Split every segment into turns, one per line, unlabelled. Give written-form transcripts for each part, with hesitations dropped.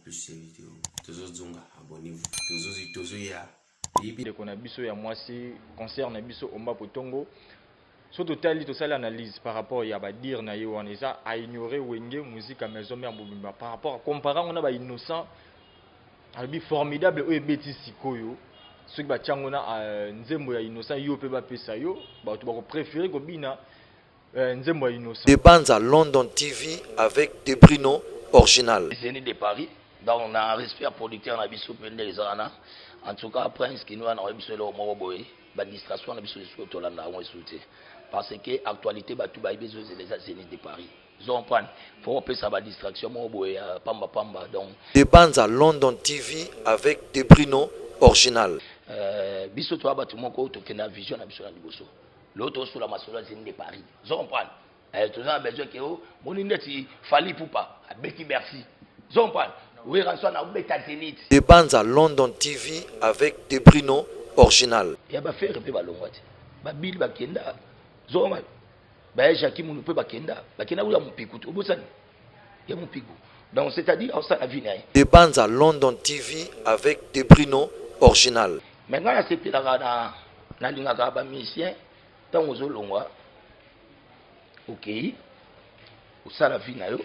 plus ces vidéos. Toujours zonga, abonnez-vous. Toujours ya.
De qu'on a biso ya moi si concerne biso omba potongo. Surtout tali to ça l'analyse par rapport ya ba dire na yo on eza à ignorer wenge musique à maison mère bobimba par rapport à comparer on a ba innocent albi formidable o ebeti sikoyo ceux qui ba tiango na nzembo ya innocent yo pe ba pesa yo ba to ba préférer ko bina nzembo ya innocent.
Des bandes à London TV avec des Bruno original.
C'est né de Paris. Donc on a un respect à producteur na biso pende les ana. En tout cas Prince qui nous a na biso le mo boy ba distraction na biso sur to landa on souté parce que actualité ba tout ba besoin c'est les Zénith de Paris. Ils prendre faut appeler ça ba distraction mo boy pamba pamba donc
des bandes à London TV avec des Bruno original.
Biso to ba tout moko to kena vision na biso na liboso. L'autre sur la maçonnerie Zénith de Paris. Ils prendre tout ça besoin que oh moni neti fali poupa a Betty Merci. Ils prendre oui,
des bandes à London TV avec des Bruno original.
Il y a pas faire repé balongwati. Ba Bill bakenda. Zoma. Ba Jackie munu pe bakenda. Bakenda ula mupiku tu. Obosani. Ya mupiku. Donc c'est-à-dire on ça la vie naï.
Des bandes à London TV avec des Bruno original.
Maintenant là c'est là na lingaka ba musicien tant ozolongwa. OK. Ou ça la vie naï.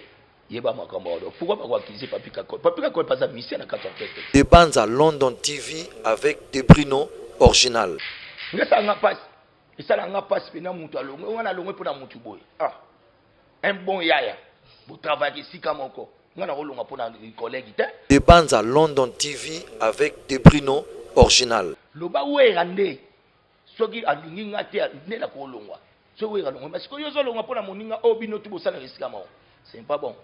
Pourquoi pas accuser Papika Cole? Papika Cole pas un mission à 4 orchestres.
Des bandes à London TV avec des Bruno original.
Mais ça n'a pas. Et ça n'a pas spécialement monté à l'eau. On a l'eau pour la monter boy. Ah, un bon yaya. Vous travaillez ici comme encore. On a l'eau pour les collègues.
Des bandes à London TV avec des Bruno original.
Le bas où est randé? Ce qui a l'ingénieur né la colonga. Ce où est randé? Parce que yo zolo pour la moninga obino tout ça le risque à mort. C'est pas bon.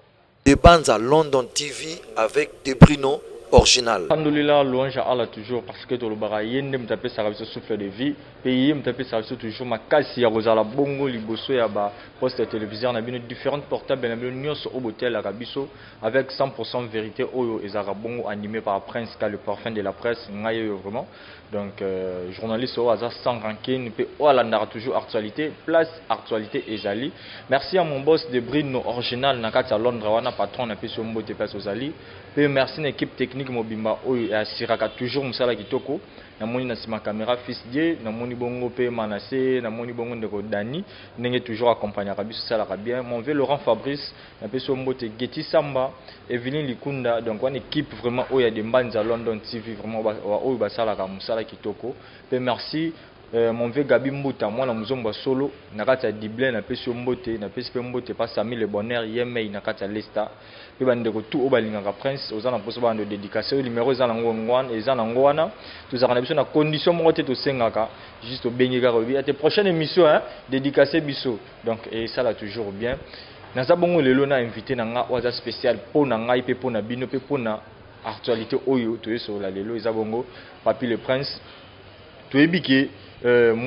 Des bandes à London TV avec des Bruno original.
Alhamdulillah, louange à Allah toujours parce que tout le baraye ne me tape ça avec souffle de vie. Pays me tape ça toujours ma casse ya rozala bongo liboso ya ba poste télévision na bino différentes portables na bino nyonso au hôtel Arabiso avec 100% vérité oyo ezara bongo animé par Prince Ka le parfum de la presse ngayo vraiment. Donc journaliste au hasard sans rancune pe olandara toujours actualité place actualité ezali. Merci à mon boss de Bruno original na kati à Londres wana patron na peso mbote peso ozali. Pe merci à l'équipe technique mobimba oyo asiraka toujours musala kitoko na moni na sima caméra fils die na moni bongo pe Manassé na moni bongo ndeko Dani ndenge toujours accompagner biso sala bien mon vieux Laurent Fabrice na peso mbote Getty Samba Evelyne Likunda donc une équipe vraiment oyo ya de Mbanza London TV vraiment oyo basala ka musala kitoko pe merci mon vieux Gabi Mbuta moi na muzomba solo na kati ya Diblin na peso mbote na peso mbote pas Sami le bonheur yemei na kati ya Lesta pe bandeko tout o balingaka Prince ozana poso bando dédicace numéro za nango ngwana eza nango wana tozaka na biso na condition moko te to sengaka juste au bengeka robi à tes prochaines émissions hein dédicacé biso donc et ça là toujours bien naza bongo lelo na invité na nga waza spécial po na ngai pe po na bino pe po na actualité oyo to yeso la lelo eza bongo Papi le Prince to ebiki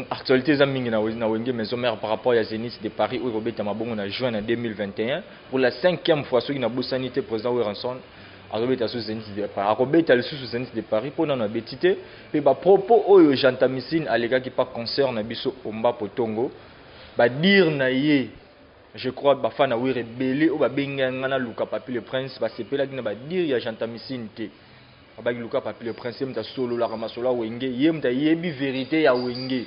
actualité za mingi na wenge maison mère par rapport à Zénith de Paris où Robert Mabongo na juin 2021 pour la 5e fois ceux qui na bosanité président Weranson a Robert sous Zénith de Paris Robert al sous Zénith de Paris pour na betité pe ba propos oyo jantamicine alega qui pas concerne na biso omba potongo ba dire na ye je crois ba fana we rebelle o ba benga ngana luka Papi le Prince ba sepela ki na ba dire ya jantamicine te abaki luka Papi le Prince mta solo la ramasola wenge yemta yebi vérité ya wenge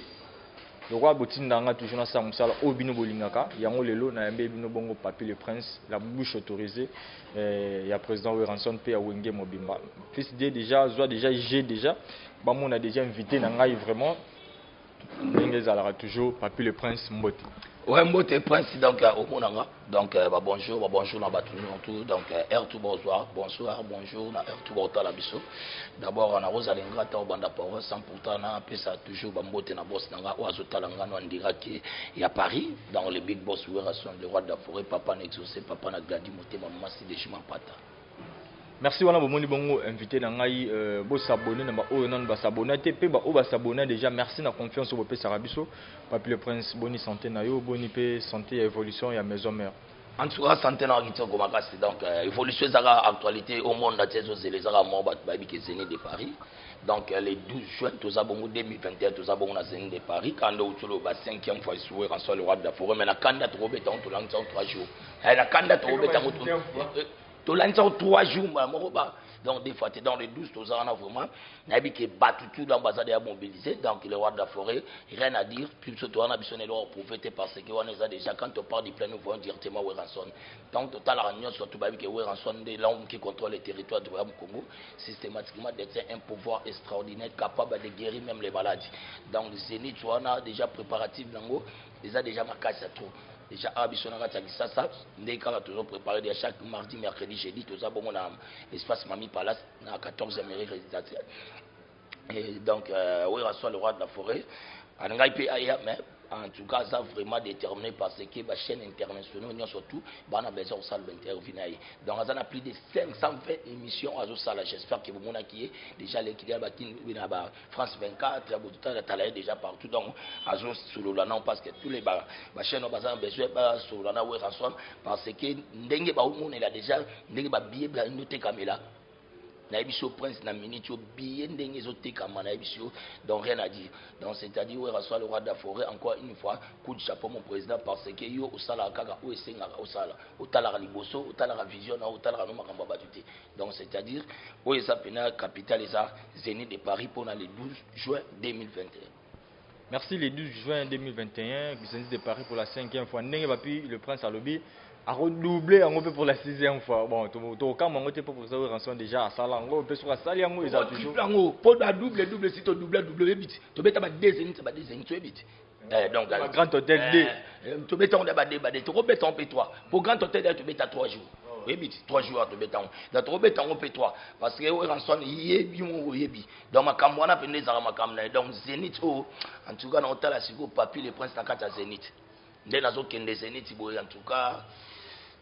lokwa botinda nga toujours na samusala obino bolingaka yango lelo na yambe bino bongo Papi le Prince la bouche autorisée ya président Weranson pe ya wenge mobimba fils de déjà soit déjà j'ai déjà ba mon a déjà invité na ngai vraiment ndenge zalaka toujours Papi le Prince mbote.
Ouais, moi t'es Prince donc au Monanga. Donc bonjour na tout donc air tout bonsoir bonjour na air tout bota la biso. D'abord on a Rosalinga ta banda pour 100% na pesa toujours ba mbote na boss nanga o azotala ngano andira ki ya Paris dans les big boss Weranson le roi de la forêt papa na exaucé papa na gladi motema masi de chima pata.
Merci wana bomoni bongo invité na ngai bo s'abonner na ba oyo non ba s'abonner te pe ba o ba s'abonner déjà merci na confiance au pe Sarabiso Papi le Prince boni santé na yo boni pe santé évolution ya maison mère
en tout cas santé na ngito ko makasi donc évolution zaka actualité au monde na tezo zele zaka mo ba bi ke Zénith de Paris donc les 12 juin tous abongo 2021 tous abongo na Zénith de Paris quand on tolo ba 5e fois soué en le roi de la forêt mais na candidat Robert on to lang 3 jours na candidat Robert Tu l'as 3 jours, donc des fois, tu es dans les 12, tu as vraiment. Il y a qui battu tout l'ambassade à mobiliser, donc le roi de la forêt, rien à dire. Puis surtout, on a besoin de leur profiter parce qu'on a déjà, quand on parle du plein, nous voyons directement Weranson. Donc, total, la réunion, surtout, que Weranson, des langues qui contrôlent les territoires du Congo, systématiquement, d'être un pouvoir extraordinaire, capable de guérir même les maladies. Donc, le Zénith, on a déjà préparatif, déjà ma casse à tout. Déjà, ça, dès qu'on a toujours préparé chaque mardi, mercredi, jeudi, tout ça, bon, on a espace Mami Palace, on a 14 mairies résidentielles. Et donc, oui, on soit le roi de la forêt. Mais en tout cas, ça a vraiment déterminé parce que la chaîne internationale, surtout, on a besoin de ça l'intervenir. Donc, on a plus de 520 émissions à ça. J'espère que vous avez qui est déjà l'équilibre à France 24, déjà partout. Donc, à sur le non parce que tous les chaînes ont besoin de sur le non parce que il a déjà des billets de caméra. Naïbisio prince na minute bien ndenge ezoteka naïbisio donc rien à dire. Donc c'est-à-dire où reçoit le roi de la forêt encore une fois coup de chapeau mon président parce que yo osala kaka o esenga osala otala liboso otala vision na otala no makamba batute. Donc c'est-à-dire où esa pena capitale esa Zénith de Paris pour le 12 juin 2021.
Merci le 12 juin 2021 Zénith de Paris pour la 5e fois. Ndenge bapi le prince Alobi a redoublé en peu pour la 6e fois. Bon, tout quand on pour ça rançon déjà à Sala on peut sur la salle yango ils a toujours
pour la double si tu double bit tu beta ba 2 Zénith ba 2 Zénith bit. Donc
grand hôtel D
tu beta on ba débat tu rebeta on P3 pour grand hôtel tu beta 3 jours. Oui, 3 jours tu beta on. Donc tu rebeta on P3 parce que rançon yebi mon yebi. Donc ma kamwana pende za ma kamna donc Zénith en tout cas on tala siko papi le prince na kata Zénith. Ndé nazo kende Zénith boy en tout cas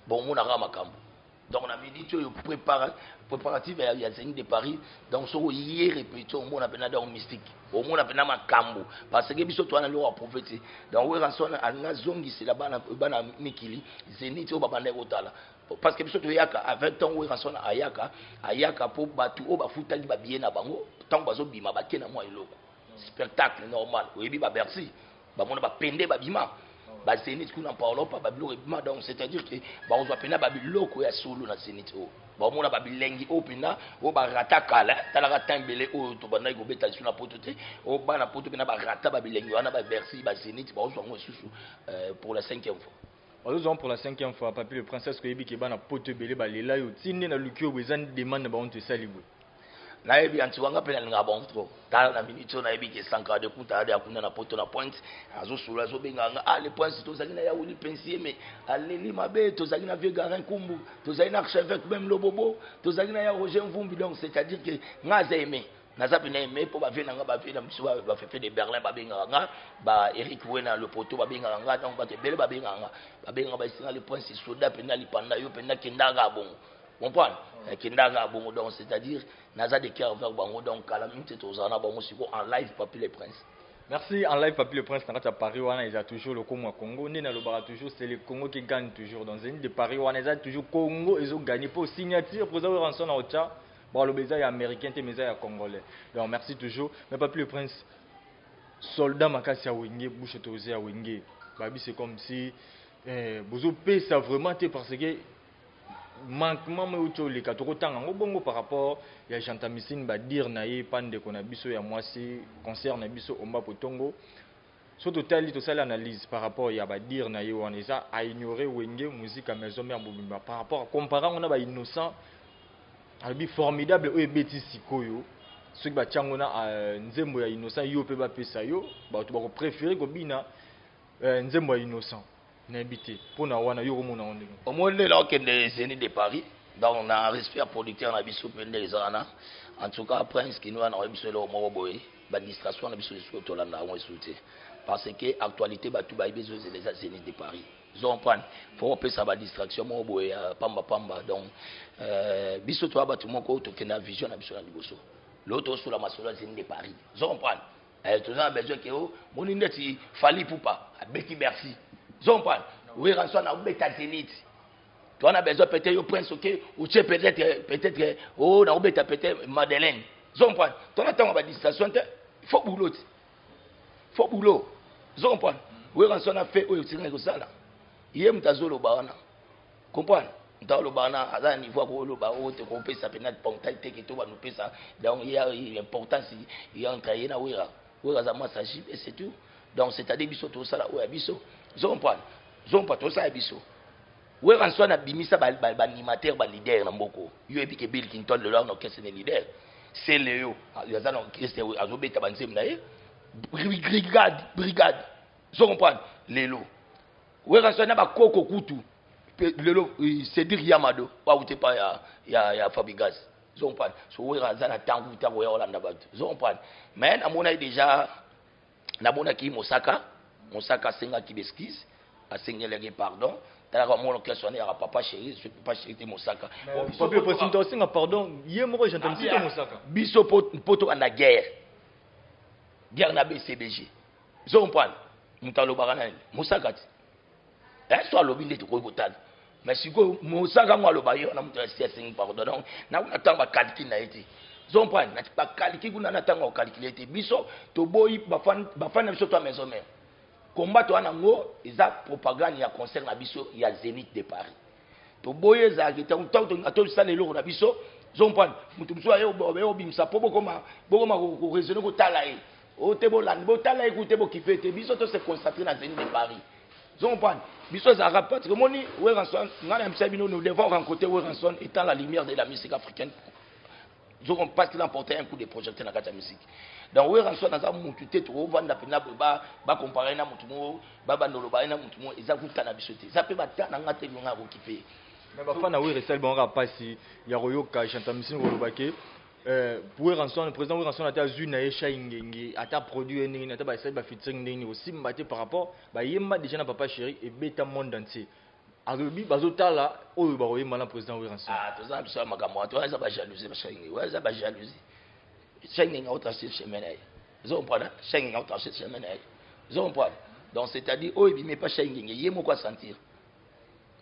bon, on a ramakambo. Donc, on a dit que le préparatif à la Zénith de Paris, donc, ce hier répété, on a appelé un mystique. On a appelé un cambo. Parce que, biso, tu as le prophétie. Donc, on a un zongi, c'est là-bas, on a Mikili, Zénith, on a un otala. Parce que, biso, tu as avec ton on a Ayaka pour battre, on va foutre les babillés na bango, tant que bima, bakena moi et l'autre. Spectacle normal. Oui, bah, merci. Bah, on a pendé, babima. Zénith qu'on en parle pas donc c'est-à-dire que on doit pena babiloko ya solo na Zénith on a babilengi opina o barata kala tala ratambele o to bana go beta sur na potote o bana poto pena barata babilengi wana ba Bercy ba Zénith ba zo susu pour la 5e fois.
Nous pour la 5e fois papi le princesse ko yebi ke bana poto belé ba lela yo tinde na lukio bezan demande ba on te salibo.
Na yebi antiwanga pena nga bon trop tala na minute na yebi ke sanka de kuta de akuna na poto na point azo sula zo benga les points to zaki na ya wuli pensier mais aleli mabe to zaki na vieux garin kumbu to zaki na chevêque même lobobo to zaki na ya Roger Mvumbi donc c'est-à-dire que nga za aimé na za pena aimé pour ba vie na nga ba vie na miso ba fait de Berlin ba benga nga ba Eric Wena le poto ba benga nga donc ba te bele ba benga ba singa les points c'est soda pena li panda yo pena kindaga bon comprendre kindaga bon donc c'est-à-dire naza de cœur vers bango donc à la minute tozana bango siko en live papi le prince.
Merci en live papi le prince na Paris wana ils a toujours le Congo Congo né na le bara toujours c'est le Congo qui gagne toujours dans une de Paris wana ils a toujours Congo ils ont gagné pour signature pour avoir rançon na ocha bon le beza est américain te meza est congolais donc merci toujours mais papi le prince soldat makasi ya wenge bouche tozé ya wenge babi c'est comme si bozo pesa vraiment parce que manquement mais auto les katoko tanga bongo par rapport ya jantamissine ba dire na ye pande ko na biso ya mwasi concerne biso omba potongo so total to sala analyse par rapport ya ba dire na ye on eza a ignorer wenge musique à maison mais mbumba par rapport comparant on a ba innocent albi formidable o ebeti sikoyo ceux qui ba tiango na nzembo ya innocent yo pe ba pesa yo ba to ba préférer ko bina nzembo ya innocent n'habité pour na wana yo komona onde
au moins là que les Zénith de Paris donc on a respect producteur na biso pende ezana en tout cas prince qui nous a na biso le mo boy ba distraction na biso sur to landa on souté parce que actualité ba tout ba besoin les Zénith de Paris zon prendre faut pas ça ba distraction mo boy pamba donc biso to ba tout moko to kena vision na biso na liboso l'autre sur la masola Zénith de Paris zon prendre tout ça besoin que mon indeti fali poupa beki merci Zompal, oui, rançon na ubeta Zénith. Tu en as besoin peut-être au prince ok, ou tu peut-être oh na ubeta peut-être Madeleine. Zompal, tu attends ma distraction, faut boulot. Zompal, oui, rançon a fait au tiré ko sala. Yé mtazolo baana. Comprendre? dans le bana à un niveau où le bas haut qu'on peut s'appeler notre pontail qui tout va nous payer ça donc il y a l'importance il y a un cahier na ouira ouira moi ça et c'est tout donc c'est-à-dire biso tout ça là ouais biso zon pas tout ça biso ouira soit na bimisa ba animateur ba leader na mboko yo ebi ke Bill Clinton le leur no qu'est-ce leader c'est Léo il y a ça non qu'est-ce azobeta banzem na brigade zon pas lelo ouira soit na ba koko kutu lelo Cédric Yamado wa ute pa ya Fabregas zompan so we razana tangu ta we Holanda batu zompan mais amona déjà na bona ki Mosaka senga ki beskis a sengele pardon tala ko mon questionner à papa chéri je peux pas chéri Mosaka
papa président senga pardon yé moko j'entends citer Mosaka
biso poto en la guerre na BCBG zompan mutalo barana Mosaka soit lobi ndeti ko botana mais si ko Mosaka ngwa loba yo na mutu assessing pardon donc na tanga calcul na été zompan na ba calcul kuna na tanga calculer biso to boyi bafana biso to maison mère combat to anango eza propagande ya concert na biso ya Zénith de Paris to boye za ki to to sale lo na biso zompan mutu biso ayo bo bimsa po bokoma ko raisonner ko tala e o te bo land bo tala e ko te bo kifete biso to se concentrer na Zénith de Paris zompan biso za rapport que moni Weranson ngana msabino nous devons rencontrer Weranson étant la lumière de la musique africaine zon parce qu'il a emporté un coup de projecteur na kata musique donc Weranson na mutu te to vanda pena ba comparer na mutu mo ba bandolo ba na mutu mo eza kuta na biso te za pe batana ngate longa bo kipe
mais ba fana we resel bon rapasi ya royoka chanta musique rolobake pour Weranson le président Weranson a vu na esha ingenge ata produit ndenge ata ba ba featuring ndenge aussi mbate par rapport ba yemba déjà na papa chéri et beta monde entier arobi bazotala oyo ba royema na président Weranson
to za biso makamwa to za ba jalousie ba chéri wa za ba jalousie chéri nga autre chef chemin zo mpana chéri nga autre chef chemin zo mpana donc c'est-à-dire oyo bi mais pas chéri ngenge yemo quoi sentir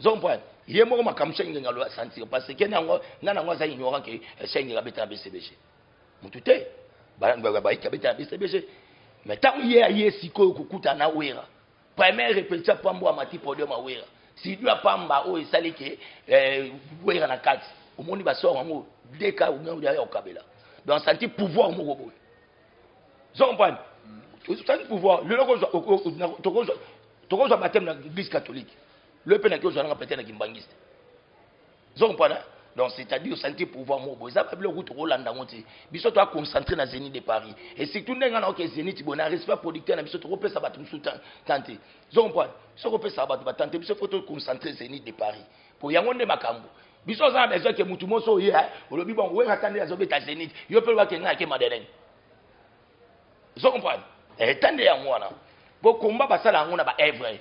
zo mpana yemo makamwa chéri nga lo sentir parce que nana ngo za ignorant que chéri nga beta BCBG mutute ba ikabeta BCBG mais tant yé siko kukuta na wera première répétition pambo amati podium awera si tu pamba o esali ke wera na kati omoni ba sort ngo deka ngo ya okabela donc senti pouvoir mo bobo zompan tu senti pouvoir le loko tokozo baptême na l'église catholique le pena que zo na pété na kimbangiste zompan donc c'est-à-dire senti pouvoir mo bobo ça pas le route Rolanda ngoti biso to concentrer na Zénith de Paris et si tout ndenga na que Zénith bona respect producteur na biso to repesa batu musuta tante zompan so repesa batu batante biso faut to concentrer Zénith de Paris pour yango nde makambo biso za besoin que mutu moso ye olobi bon we ratande azobeta Zénith yo pe wa kenga ke madeleine zompan tande ya mwana bo komba basala ngona ba evre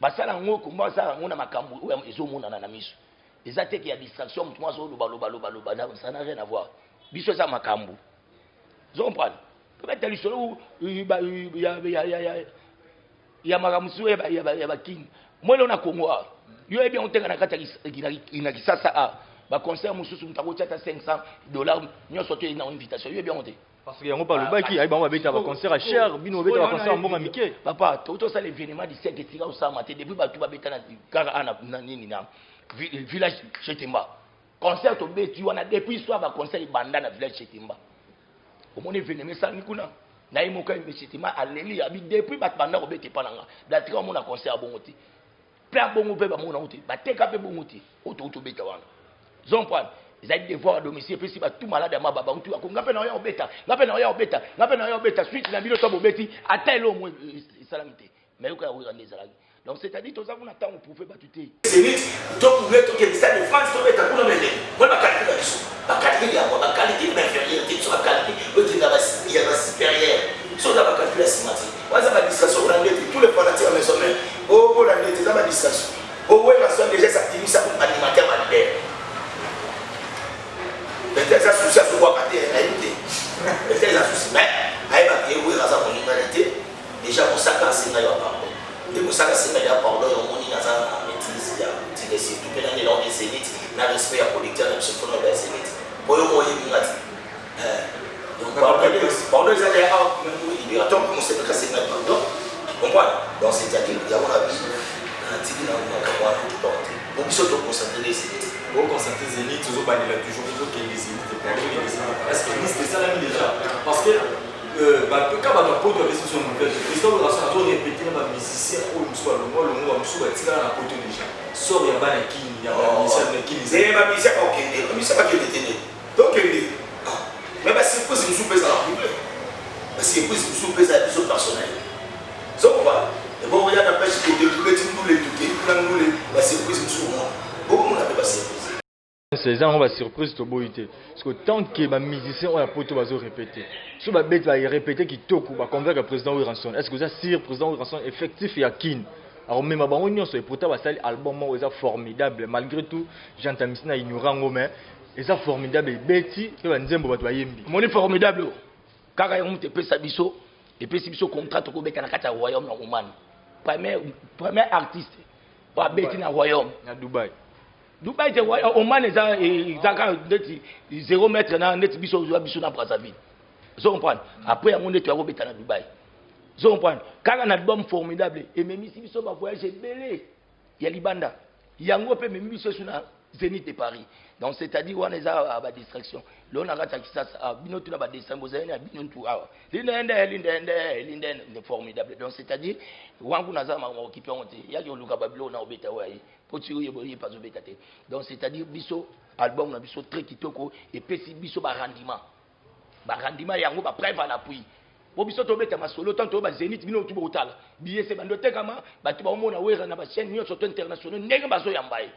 basala ngo komba basala ngona makambo ezo mona na miso les attaques il y a distraction mutu moso loba ça n'a rien à voir biso za makambo zompan peut-être lisolo ya magamusu ya ba king mwelo na Congo yo ebi on tenga na kata ina kisasa ba concert mususu mutako chata $500 nyoso te na invitation yo ebi on te
parce que yango pa lobaki ay bango beta ba concert à cher bino beta ba concert mbonga mike
papa to ça l'événement du 5 etira osama te depuis ba tu ba beta na kara ana nini na village Chetimba concert to beti wana depuis soit ba concert banda na village Chetimba au mon événement ça nikuna na imoka Chetimba aleli abi depuis ba banda ko beti pananga datika mon concert bongoti plein bongo pe ba mona uti ba teka pe bongoti oto beta wana zompan ils devoir à domicile puis si ba tout malade ma baba uti ko ngape na yo beta suite na bilo to bobeti atelo mo salamité mais yo ka wo ndeza lagi donc c'est-à-dire tous avons attend on pouvait pas tuer
c'est vite donc vous êtes que ça de France to beta kuna mende moi ba qualité ya ba qualité inférieure tu sur qualité au dinga ba supérieur so da ba qualité simati waza ba distraction on a tous les fanatiques à maison mais oh la nete da ba distraction oh ouais la son déjà s'active ça comme animateur leader peut-être ça souci à se voir partir à éviter peut-être ça souci mais aïe ba qui oui raza mon humanité déjà mon sac à singa ya pardon et mon sac à singa ya pardon on moni na za maîtrise ya c'est si tout pénal dans les Zénith na respect à producteur na symphone de Zénith boyo moye ngati donc pardon ça déjà même libérateur comme c'est que c'est pardon comprendre donc c'est-à-dire il y a mon avis tiki na kwa tout donc biso to concentrer
Est-ce que c'est ça la déjà? Parce que quand on a posé la question, le président de la Nation a répété dans les musiciens, le mot déjà. Sort il y a pas de qui, il y a pas de musicien de qui.
C'est ma musicien qui est donc mais c'est quoi si nous sommes à la publique? Parce que nous sommes à la personne personnelle. C'est pourquoi bon, regarde la pêche qui est de tous les trucs, la surprise nous sommes beaucoup on a pas surprise.
C'est ça on va surprise to boité parce que tant que les musiciens ont la poto va répéter. Si ba bête va répéter qui toku va convaincre le président Wilranson. Est-ce que ça sire président Wilranson effectif et kin? Alors même à bango nyonso et pourtant va sali album mo est formidable malgré tout j'entends misina ignorant mais est formidable beti que ba nzembo ba yembi.
Mon est formidable. Kaka on te pesa biso et puis si biso contrat to ko beka na kata royaume na Oman. Premier artiste pour beti na royaume
Na Dubaï.
Dubaï te Oman ezaka 0 mètre na net biso na Brazzaville. Vous comprenez? Après on est to beta na Dubaï. Vous comprenez? Quand un album formidable et même si biso ba voyager belé ya libanda yango pe même biso sur na Zénith de Paris. Donc c'est-à-dire on est à la distraction. Là on a raté ça bino tu na ba dessin bozani na bino tu ah. Linden formidable. Donc c'est-à-dire wangu naza ma occupé on te ya yo luka babilo na obeta wa yi. Po tu yo boye pas obeta te. Donc c'est-à-dire biso album na biso très kitoko et puis biso ba rendement. Ba rendement yango ba preuve à l'appui. Po biso to beta masolo tanto ba Zénith bino tu bo tala. Billet c'est bando te kama ba tu ba mona wera na ba chaîne nyo surtout international ndenge bazo yambaye.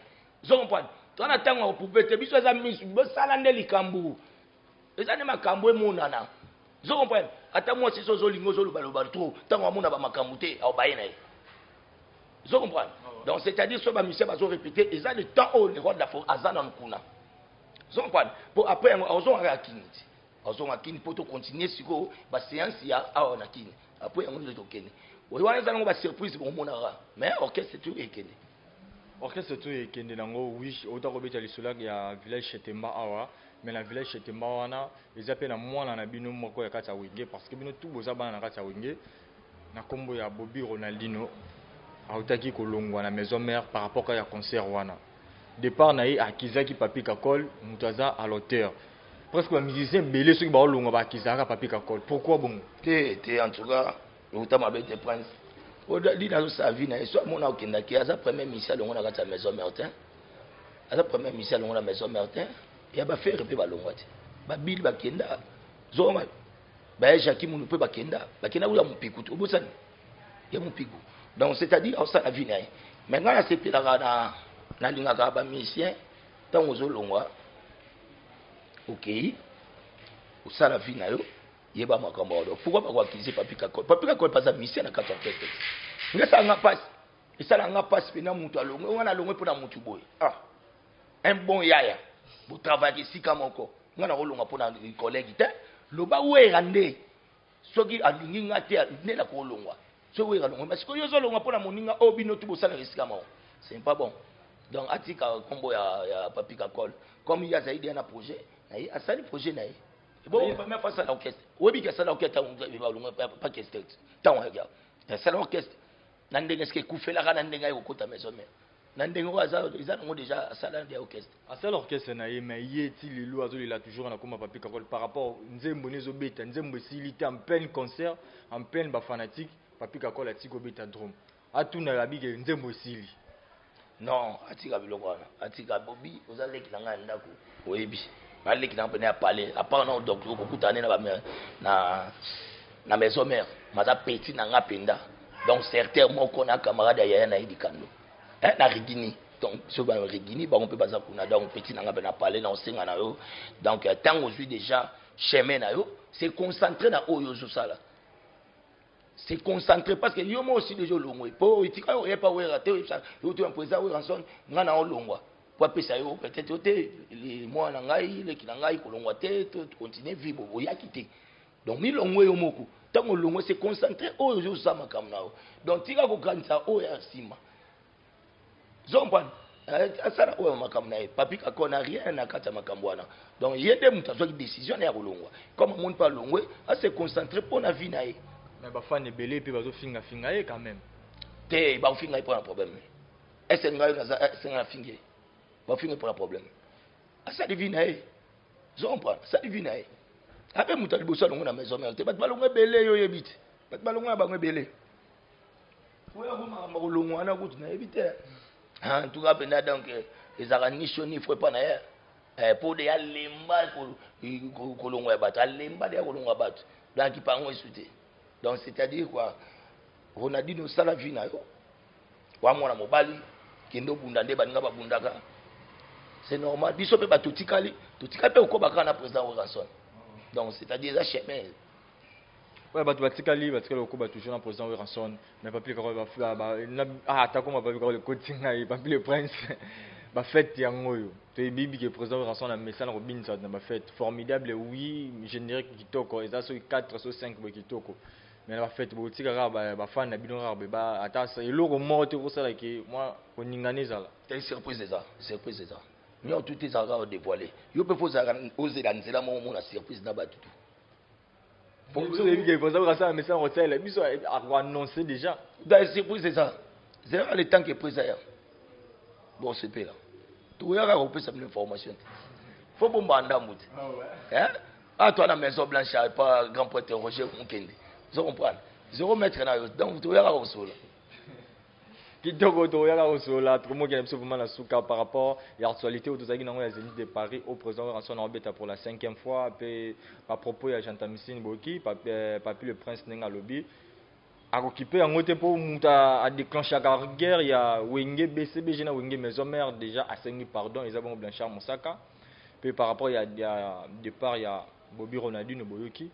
Vous comprenez? Toi na tango pour bete biso za misu bo sala nde likambu. Eza ne makambo e monana. Vous comprenez? Ata moi si sozo lingo zo lobaloba trop tango amona ba makambu te au bayena. Vous comprenez? Donc c'est-à-dire so ba misu bazo répéter eza le temps au le roi de la forêt azana nkuna. Vous comprenez? Pour après on a kiniti. On a kiniti pour continuer siko ba séance ya a on a kiniti. Après on le tokene. Oui wana za ngo ba surprise bon monara. Mais orchestre tout ekene.
Orchestre tout est kende nango oui autant robeta lisula ya village Chetemba awa mais la village Chetemba wana ils appellent mwana na bino moko ya kata wenge parce que bino tout boza bana na kata wenge na kombo ya Bobby Ronaldinho autaki kolongwa na maison mère par rapport à concert wana départ na akizaki Papi Kakol mutaza à l'auteur presque les musiciens belé ceux qui ba olongwa ba akizaka Papi Kakol pourquoi bon
te en tout cas l'outam avec des princes au-delà de sa vie, soit mon okendaki, à sa première mission, on a la maison Martin. À sa première mission, on a la maison Martin. Et à ba faire répéter balongwati. Ba Bill bakenda. Zoma. Ba Jackie mon peut bakenda. Bakenda ou la mon piku. Au bout ça. Il y a mon piku. Donc c'est-à-dire ça la vie naï. Maintenant là c'est là na linga ka ba mission. Tant aux olongwa. OK. Ou ça la vie naï. Yeba makambo odo pourquoi pas accuser Papi Kakol pas sa mission na 14 tête ngasa nga passe et ça nga passe pena mutu alongo wana alongo pona mutu boy un bon yaya bu travailler sika moko ngana kolonga pona collègue te loba wera nde soki alingi ngate ne la kolongwa so wera longo parce que yo zo longa pona moninga obino tu bosala sika moko c'est pas bon donc atika kombo ya Papi Kakol comme il y a zaidi na projet na asali projet na bon première fois ça l'orchestre oui que ça l'orchestre pas qu'est-ce tant regarde ça l'orchestre nandenge ce que koufela kana ndenga yo kota maison mais nandenge waza ils ont déjà ça dans l'orchestre
à ça l'orchestre na mais yeti lelo azo il a toujours na comme Papi Kakol par rapport nzembo nezo beta nzembo silité en plein concert en plein ba fanatique Papi Kakol a tiko beta drum atuna la big nzembo sili
non atika biloko wana atika Bobby ozale kilanga ndako oyebi malé qui n'a pas parlé à part non donc kokutane na maison mère maza petit na ngapenda donc certains mo kona camarade ya na idikando na rigini donc so ba rigini ba on peut pas kuna donc petit na ngapenda parler na osenga na yo donc tant aujourd'hui déjà chemin na yo c'est concentré na oyo zo sala c'est concentré parce que yo mo aussi déjà longwe po itika yo pas we raté yo tu en présent we ranson ngana o longwa pesa yo peut-être les mois na ngai le kinangai kolongwa te to continuer vivre boya kité donc mi longwe yo moko tango longwe c'est concentré o yo sama kam nao donc tika ko kanisa o ya sima zompan asala o makam na Papi Kakol na rien na kata makambwana donc yede muta zo décision ya kolongwa comme monde pas longwe a se concentrer pour na vie na ye
mais ba fan belé pe bazo finga ye quand même
te ba finga pas un problème est-ce ngai na finga pas fini pour un problème. À ça devine, Vous comprenez? Ça lui vient. Après, vous avez besoin de la maison mère. Vous avez besoin de belé, vous avez besoin de belé. Vous avez besoin de belé. En tout cas, donc, les aranistes, il ne faut pas naïr. Pour des aliments, pour l'on va battre. Aliments, pour l'on va battre. Donc, il parle de donc, c'est-à-dire quoi? On a dit nous ça la vie na yo. Wa mwana mobali kendo bunda nde baninga babundaka. C'est normal. Biso pe ba totikali pe ko baka na président Ranson. Donc c'est-à-dire ça chemin.
Ouais, bah tu vas tikali ko ba toujours na président Ranson, mais pas plus que ah ta ko ma pas le coaching ai pas plus le prince. Ba fête yango yo. Te bibi que président Ranson na message na binza na ba fête formidable oui, générique kitoko, et ça sur 4 sur 5 kitoko. Mais la fête boutique ba fan na bino ba ata et loko morte ko sala ki moi ko ningane zala.
C'est surprise ça, surprise ça. Nous tout est à dévoiler. Yo peut faut oser dans cela mon surprise na ba tout.
Pour vous avez vu que président Ranson na message hôtel biso a annoncé déjà.
Dans surprise c'est ça. C'est le temps que président. Bon c'est là. Tout y a repris cette information. Faut bon banda mout. Hein? Ah toi la maison blanche pas grand prêtre Roger Mukende. Vous comprenez? 0 mètre na donc tu verras au sol.
Kitoko to yaka au sol là tout le monde qui aime vraiment la souka par rapport à l'actualité autour de la Zénith de Paris au président Ranson Orbeta pour la 5e fois puis à propos ya Jantamissine Boki papi le prince Nenga Lobby a occupé en côté pour muta a déclenché la guerre il y a Wenge BCB na Wenge maison mère déjà a saigné pardon ils ont Blanchard Moussaka puis par rapport il y a départ il y a Bobby Ronaldinho Boyoki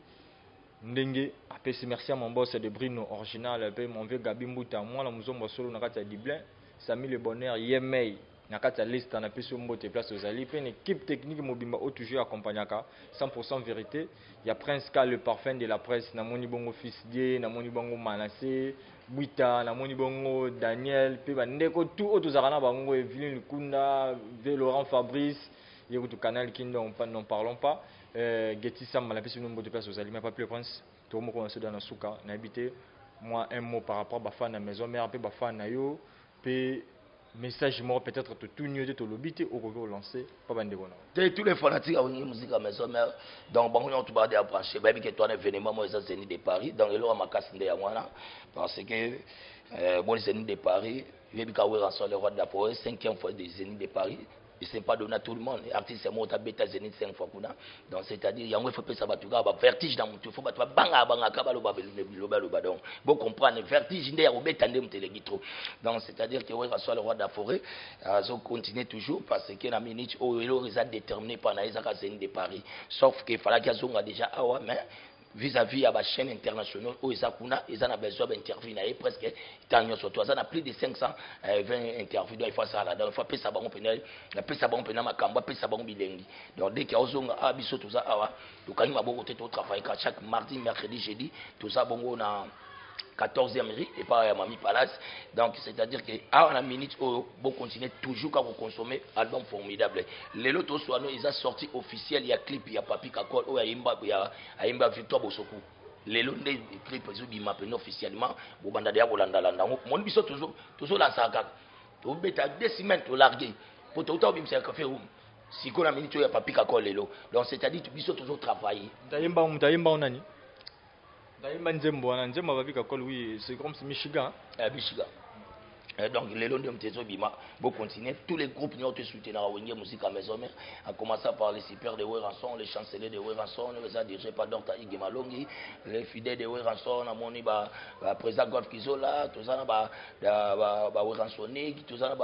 ndenge apesi merci à mon boss de Brino original pe mon vieux Gabi Mbuta moi la muzombo solo na kati ya Diblin Samy le bonheur Yemei na kati ya liste na pesi mbote place aux alliés pe une équipe technique mobimba au toujours accompagnaka 100% vérité il y a Prince K le parfum de la presse na moni bongo fils die na moni bongo Manassé Buita na moni bongo Daniel pe ba ndeko tout autozarana bango Evelyne Lukunda Laurent Fabrice yekoto canal Kingdom n'en parlons pas. Getty Sam la piste de place aux aliments pas plus le prince tout le monde commence dans la souka n'habité moi un mot par rapport à fan la maison mère peu fan na yo pe message moi peut-être tout mieux de tout l'obité au revers lancé pas bande bon
tous les fanatiques à musique à maison mère donc bon on tout va à brancher baby que toi un événement moi ça Zénith de Paris dans le ma casse de ya moi parce que bon Zénith de Paris il ka Ranson le roi de la forêt 5e fois des Zénith de Paris. Et c'est pas donné à tout le monde. L'artiste c'est monté à Beta Zénith 5 fois. Donc c'est-à-dire, il y a un faut ça va tout vertige dans mon tout. Il faut pas banga kabalo ba donc. Bon comprendre vertige n'est au Beta ndem télé gitro. Donc c'est-à-dire que Ranson le roi de la forêt, ça continue toujours parce que la minute où il a déterminé par na Isaac Zénith de Paris. Sauf que fallait qu'il y a déjà awa mais vis-à-vis à la chaîne internationale où ils ont besoin d'interviews presque surtout ils ont plus de 520 interviews donc il faut ça là donc il faut payer ça bon pénal la payer ça bon pénal makamba payer ça bon bilingue donc dès qu'il y a ozonga abiso tout ça awa donc quand il m'a beaucoup au travail chaque mardi mercredi jeudi tout ça bon on a 14e rue et pas à Mami Palace donc c'est-à-dire que à la minute où bon continuer toujours quand vous consommez album formidable les lotos soit ils ont sorti officiel il y a clip il y a Papi Kakol ou il y a Victor Bosoku les lots des clips ils m'appellent officiellement bon banda dia bolanda landa mon biso toujours la saga to beta 2 semaines to larguer pour tout temps bim c'est café room si qu'on a minute il y a Papi Kakol les lots donc c'est-à-dire tu biso toujours travailler
mutayimba nani Daïma Nzembo, Nzembo va vivre oui, c'est comme Michigan.
Michigan. Donc les lots de Mtezo Bima, vous continuez, tous les groupes nous ont soutenu dans la musique à maison mère, en commençant par les super de Ranson, les chanceliers de Ranson, les dirigés par Dr. Iggy Malongi, les fidèles de Ranson, Amoni, président Golf Kizola, tout ça, Ransonique, tout ça,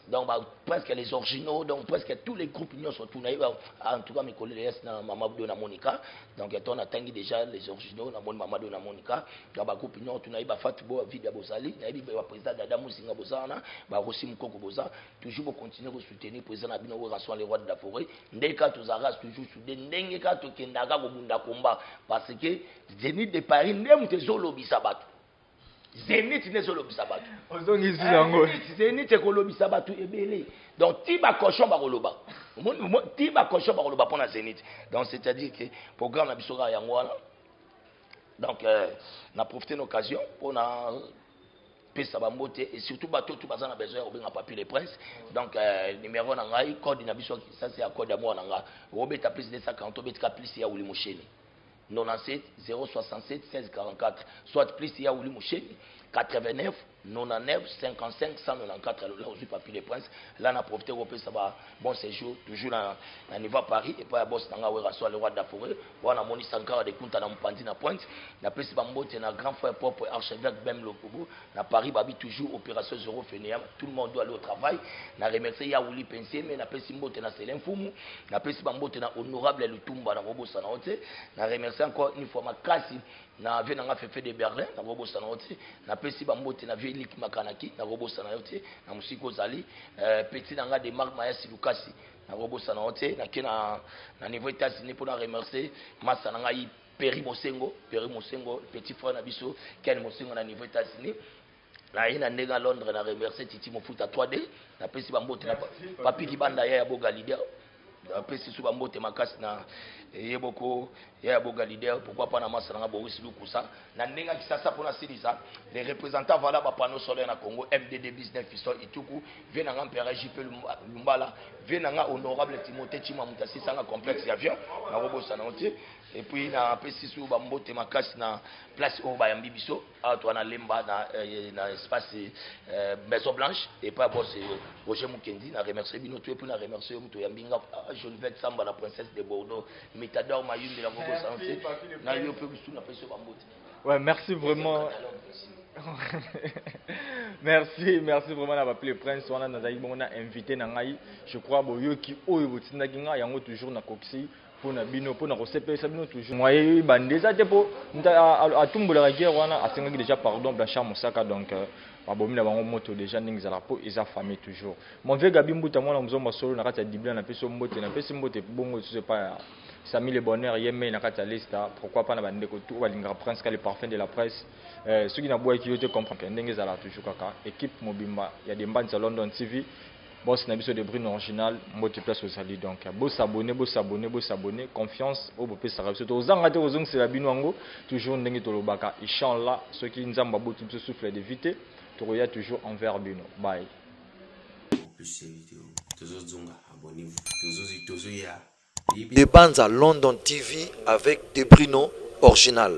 donc presque les originaux, donc presque tous les groupes nous sont tournés, en tout cas mes collègues Mamadou na Monica, donc on a tangué déjà les originaux, Mamadou na Monica, dans le groupe nous ont tourné, Fatbo Vida Bozali, le président d'Adamou Singa Bozana, Rossi Mkoko Boza, toujours pour continuer à soutenir le président Abino Ranson les rois de la forêt, Ndeka Touzara toujours soutenu, Ndeka Tokendaga Gobunda Komba, parce que Zénith de Paris, n'est pas Zolobi Sabat. Zénith n'est pas Zolobi Sabat. Zénith est Zolobi Sabat et belé. Donc, Tiba Cochon Baroloba. Tiba Cochon Baroloba pour la Zénith. Donc, c'est-à-dire que le programme Nabisora Yangwana. Donc, on a profité de l'occasion pour pesa bambote et surtout bato tout bazana besoin obenga papier les princes donc numéro na ngai code na biso ça c'est à code à moi na nga obeta plus de 140 obeta plus ya uli mosheni 97 067 16 44 soit plus ya uli mosheni 89 99 55 194 là aussi papier les princes là on a profité au ça va bon séjour toujours à niveau Paris et pas à boss nanga wera soit le roi de la forêt on a moni Sankara de Kunta na Mpandi na Pointe na pesi bambote na grand frère propre archevêque même Lokobo na Paris babi toujours opération zéro feniam tout le monde doit aller au travail na remercier ya Wuli Pensier mais na pesi mbote na Célin Fumu na pesi bambote na honorable Lutumba na Robo Sanote na remercier encore une fois ma kasi na vie nanga fefe de Berlin na Robo Sanote na pesi bambote na vie Lik Makanaki na Robo Sanote na musiko zali petit nanga de Marc Mayasi Lukasi na Robo Sanote na kena na niveau États-Unis pour na remercier massa nanga yi Peri Mosengo petit frère na biso Ken Mosengo na niveau États-Unis na ina ndega Londres na remercier Titi Mofuta 3D na pesi bambote na papi kibanda ya boga leader pesi su bambote makasi na yeboko ya boga leader pourquoi pas na massa na Boris Lukusa na ndenga kisasa pona silisa les représentants voilà ba panneau solaire na Congo MDD business fiston ituku vient na Père JP Lumbala vient na honorable Timothée Chima Mutasi sanga complexe avion na Robo Sanote et puis na pesi su bambote makasi na place au bayambi biso ato na lemba na espace Maison Blanche et pas boss Roger Mukendi na remercier bino tout et puis na remercier muto yambinga Geneviève Samba la princesse de Bordeaux Mitador Mayumbe la Robo Sanote na yo pe biso na pesi bambote.
Ouais, merci vraiment. merci vraiment d'avoir appelé le prince. On a invité Nangaï. Je crois que qui yango toujours na koksi pour na bino pour na receper ça bino toujours. Moi bandeza te po a tumbola la guerre wana a senga déjà pardon Blanchard Mosaka donc abomi na bango moto déjà ningi za po isa famille toujours. Mon vieux Gabi Mbuta moi na mzomba solo na kati ya Dibla na peso mbote na pesi mbote bongo je sais pas Samy Le Bonheur yeme na kati ya lista pourquoi pas na bandeko tout balinga prince ka le parfum de la presse ceux qui na bois qui yote comprendre ndenge za la toujours kaka équipe mobimba ya de mbandi za London TV boss na biso de Bruno original mbote place osali donc bo s'abonner confiance au bo pesa rabiso to zanga te ozong c'est la binwango toujours ndenge to lobaka inchallah ceux qui nzamba botu biso souffle de vite to roya toujours envers bino bye
plus toujours zonga abonnez-vous toujours ya
De Banza London TV avec des Bruno original.